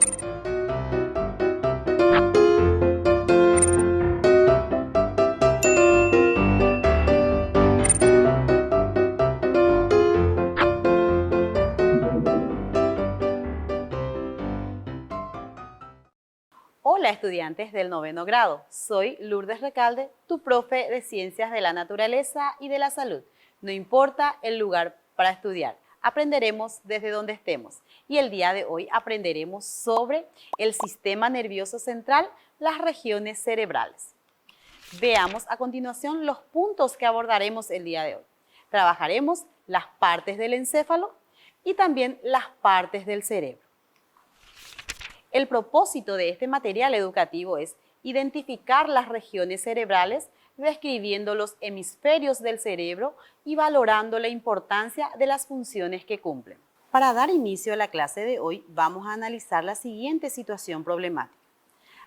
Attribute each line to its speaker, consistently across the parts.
Speaker 1: Hola estudiantes del noveno grado, soy Lourdes Recalde, tu profe de Ciencias de la Naturaleza y de la Salud. No importa el lugar para estudiar, aprenderemos desde donde estemos. Y el día de hoy aprenderemos sobre el sistema nervioso central, las regiones cerebrales. Veamos a continuación los puntos que abordaremos el día de hoy. Trabajaremos las partes del encéfalo y también las partes del cerebro. El propósito de este material educativo es identificar las regiones cerebrales, describiendo los hemisferios del cerebro y valorando la importancia de las funciones que cumplen. Para dar inicio a la clase de hoy, vamos a analizar la siguiente situación problemática.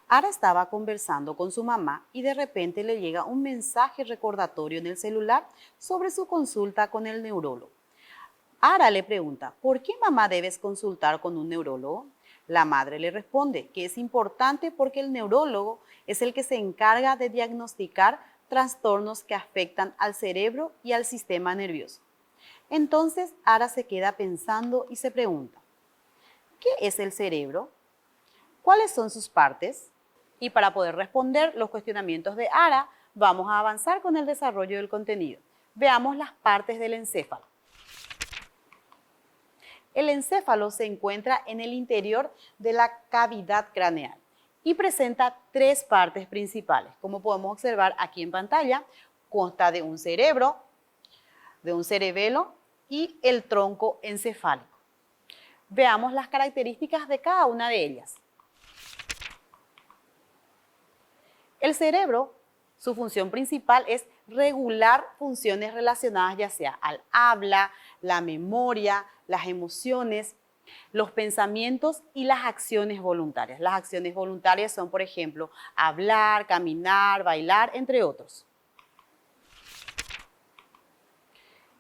Speaker 1: Ara estaba conversando con su mamá y de repente le llega un mensaje recordatorio en el celular sobre su consulta con el neurólogo. Ara le pregunta, ¿por qué mamá debes consultar con un neurólogo? La madre le responde que es importante porque el neurólogo es el que se encarga de diagnosticar trastornos que afectan al cerebro y al sistema nervioso. Entonces, Ara se queda pensando y se pregunta, ¿qué es el cerebro? ¿Cuáles son sus partes? Y para poder responder los cuestionamientos de Ara, vamos a avanzar con el desarrollo del contenido. Veamos las partes del encéfalo. El encéfalo se encuentra en el interior de la cavidad craneal y presenta tres partes principales. Como podemos observar aquí en pantalla, consta de un cerebro, de un cerebelo y el tronco encefálico. Veamos las características de cada una de ellas. El cerebro, su función principal es regular funciones relacionadas ya sea al habla, la memoria, las emociones, los pensamientos y las acciones voluntarias. Las acciones voluntarias son, por ejemplo, hablar, caminar, bailar, entre otros.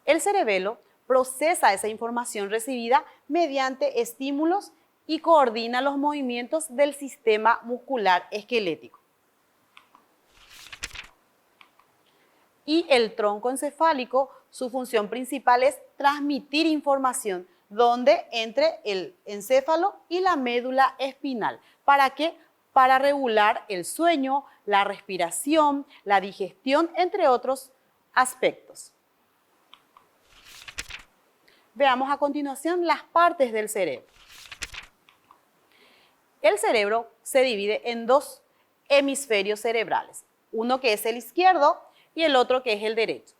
Speaker 1: El cerebelo procesa esa información recibida mediante estímulos y coordina los movimientos del sistema muscular esquelético. Y el tronco encefálico, su función principal es transmitir información donde entre el encéfalo y la médula espinal. ¿Para qué? Para regular el sueño, la respiración, la digestión, entre otros aspectos. Veamos a continuación las partes del cerebro. El cerebro se divide en dos hemisferios cerebrales, uno que es el izquierdo y el otro que es el derecho.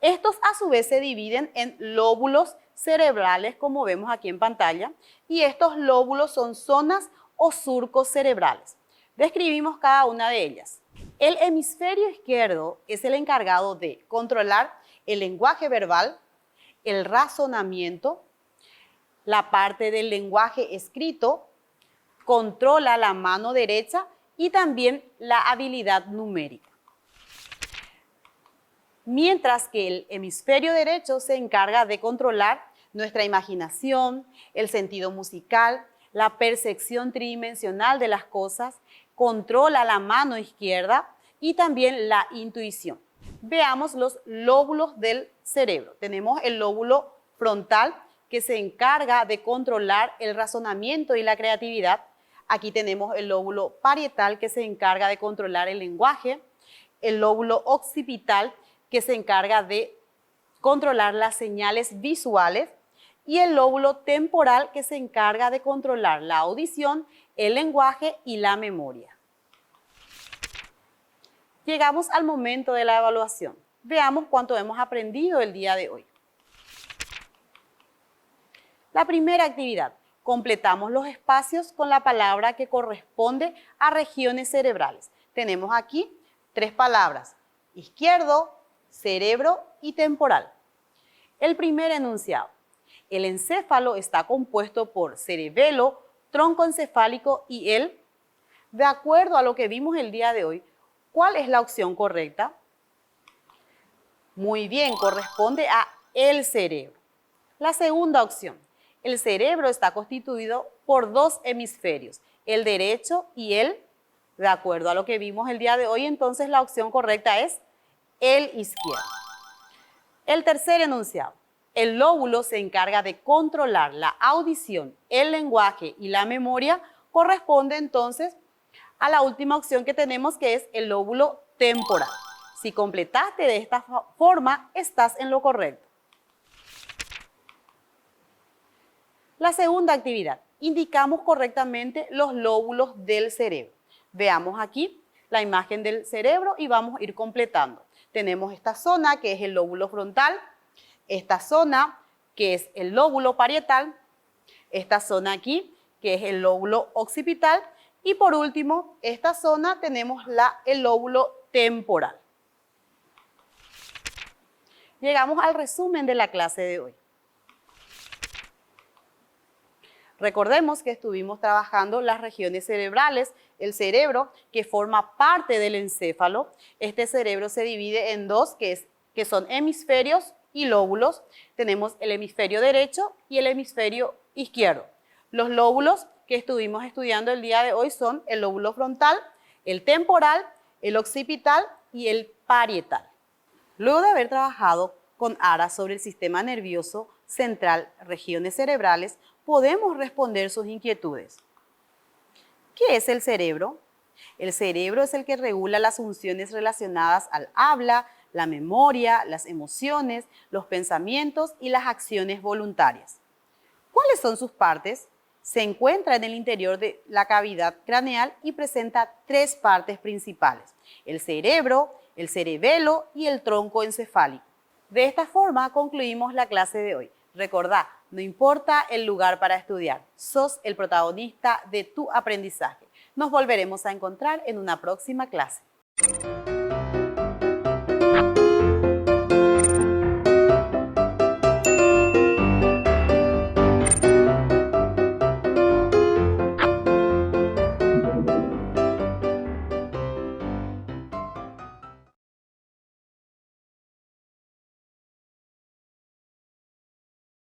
Speaker 1: Estos a su vez se dividen en lóbulos cerebrales, como vemos aquí en pantalla, y estos lóbulos son zonas o surcos cerebrales. Describimos cada una de ellas. El hemisferio izquierdo es el encargado de controlar el lenguaje verbal, el razonamiento, la parte del lenguaje escrito, controla la mano derecha y también la habilidad numérica. Mientras que el hemisferio derecho se encarga de controlar nuestra imaginación, el sentido musical, la percepción tridimensional de las cosas, controla la mano izquierda y también la intuición. Veamos los lóbulos del cerebro. Tenemos el lóbulo frontal que se encarga de controlar el razonamiento y la creatividad. Aquí tenemos el lóbulo parietal que se encarga de controlar el lenguaje, el lóbulo occipital que se encarga de controlar las señales visuales y el lóbulo temporal que se encarga de controlar la audición, el lenguaje y la memoria. Llegamos al momento de la evaluación. Veamos cuánto hemos aprendido el día de hoy. La primera actividad, completamos los espacios con la palabra que corresponde a regiones cerebrales. Tenemos aquí tres palabras, izquierdo, cerebro y temporal. El primer enunciado. El encéfalo está compuesto por cerebelo, tronco encefálico y el. De acuerdo a lo que vimos el día de hoy, ¿cuál es la opción correcta? Muy bien, corresponde a el cerebro. La segunda opción. El cerebro está constituido por dos hemisferios, el derecho y el, de acuerdo a lo que vimos el día de hoy, entonces la opción correcta es el izquierdo. El tercer enunciado. El lóbulo se encarga de controlar la audición, el lenguaje y la memoria. Corresponde entonces a la última opción que tenemos, que es el lóbulo temporal. Si completaste de esta forma, estás en lo correcto. La segunda actividad. Indicamos correctamente los lóbulos del cerebro. Veamos aquí la imagen del cerebro y vamos a ir completando. Tenemos esta zona que es el lóbulo frontal, esta zona que es el lóbulo parietal, esta zona aquí que es el lóbulo occipital y por último esta zona tenemos el lóbulo temporal. Llegamos al resumen de la clase de hoy. Recordemos que estuvimos trabajando las regiones cerebrales, el cerebro que forma parte del encéfalo. Este cerebro se divide en dos, que son hemisferios y lóbulos. Tenemos el hemisferio derecho y el hemisferio izquierdo. Los lóbulos que estuvimos estudiando el día de hoy son el lóbulo frontal, el temporal, el occipital y el parietal. Luego de haber trabajado con Ara sobre el sistema nervioso central, regiones cerebrales, podemos responder sus inquietudes. ¿Qué es el cerebro? El cerebro es el que regula las funciones relacionadas al habla, la memoria, las emociones, los pensamientos y las acciones voluntarias. ¿Cuáles son sus partes? Se encuentra en el interior de la cavidad craneal y presenta tres partes principales: el cerebro, el cerebelo y el tronco encefálico. De esta forma concluimos la clase de hoy. Recordá, no importa el lugar para estudiar, sos el protagonista de tu aprendizaje. Nos volveremos a encontrar en una próxima clase.